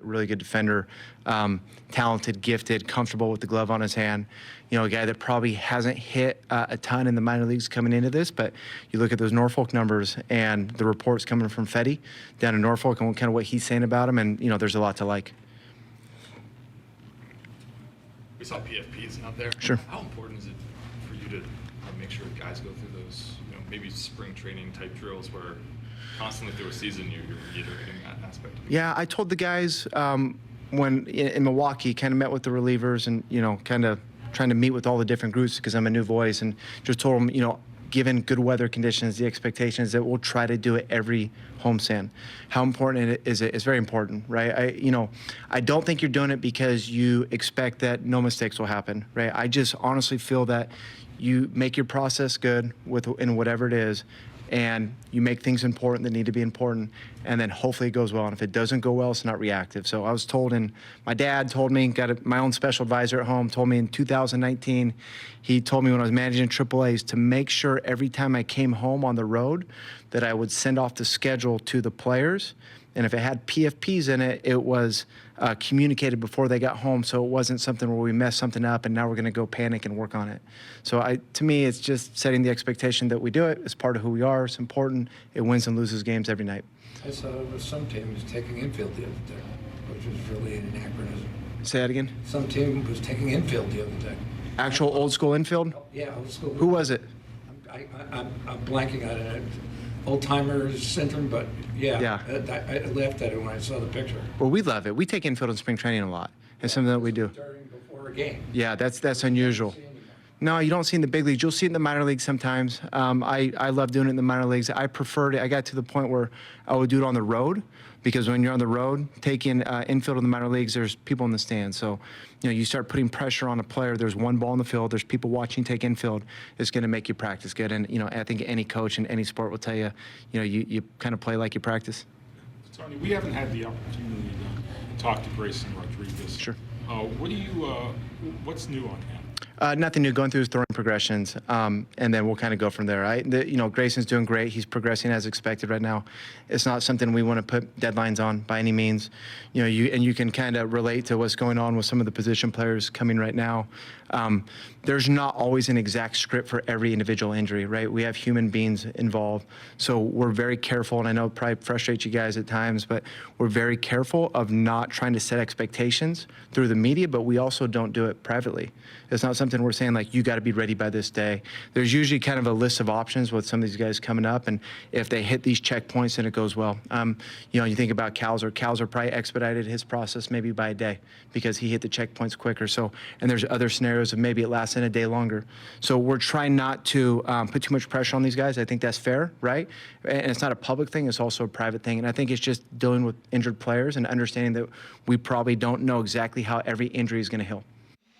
really good defender, talented, gifted, comfortable with the glove on his hand. You know, a guy that probably hasn't hit a ton in the minor leagues coming into this, but you look at those Norfolk numbers and the reports coming from Fetty down in Norfolk and kind of what he's saying about him, and, you know, there's a lot to like. We saw PFPs out there. Sure. How important is it for you to make sure guys go through those, you know, maybe spring training type drills where constantly through a season you're reiterating that aspect? Yeah, I told the guys when in Milwaukee, kind of met with the relievers and, you know, kind of trying to meet with all the different groups because I'm a new voice, and just told them, you know, given good weather conditions, the expectation is that we'll try to do it every homestand. How important it is? It's very important, right? I don't think you're doing it because you expect that no mistakes will happen, right? I just honestly feel that you make your process good in whatever it is, and you make things important that need to be important, and then hopefully it goes well. And if it doesn't go well, it's not reactive. So I was told, and my dad told me, my own special advisor at home told me in 2019, he told me when I was managing AAAs to make sure every time I came home on the road that I would send off the schedule to the players. And if it had PFPs in it, it was communicated before they got home, so it wasn't something where we messed something up and now we're going to go panic and work on it. So to me, it's just setting the expectation that we do it. It's part of who we are. It's important. It wins and loses games every night. I saw some team was taking infield the other day, which was really an anachronism. Say that again? Some team was taking infield the other day. Actual old school infield? Yeah, old school. Who was it? I'm blanking on it. Old timer syndrome, but yeah. I laughed at it when I saw the picture. Well, we love it. We take infield in spring training a lot. It's something that we do. Before a game. Yeah, that's unusual. No, you don't see it in the big leagues. You'll see it in the minor leagues sometimes. I love doing it in the minor leagues. I preferred it. I got to the point where I would do it on the road, because when you're on the road taking infield in the minor leagues, there's people in the stands. So, you know, you start putting pressure on a player. There's one ball in the field. There's people watching take infield. It's going to make you practice good. And, you know, I think any coach in any sport will tell you, you know, you kind of play like you practice. Tony, we haven't had the opportunity to talk to Grayson Rodriguez. Sure. What's new on him? Nothing new, going through his throwing progressions, and then we'll kind of go from there. You know, Grayson's doing great. He's progressing as expected right now. It's not something we want to put deadlines on by any means. You know, you can kind of relate to what's going on with some of the position players coming right now. There's not always an exact script for every individual injury, right? We have human beings involved, so we're very careful, and I know it probably frustrates you guys at times, but we're very careful of not trying to set expectations through the media, but we also don't do it privately. It's not something we're saying like, you got to be ready by this day. There's usually kind of a list of options with some of these guys coming up, and if they hit these checkpoints, then it goes well. You know, you think about Cowser. Cowser probably expedited his process maybe by a day because he hit the checkpoints quicker. So, and there's other scenarios of maybe it lasting a day longer. So we're trying not to put too much pressure on these guys. I think that's fair, right? And it's not a public thing, it's also a private thing. And I think it's just dealing with injured players and understanding that we probably don't know exactly how every injury is going to heal.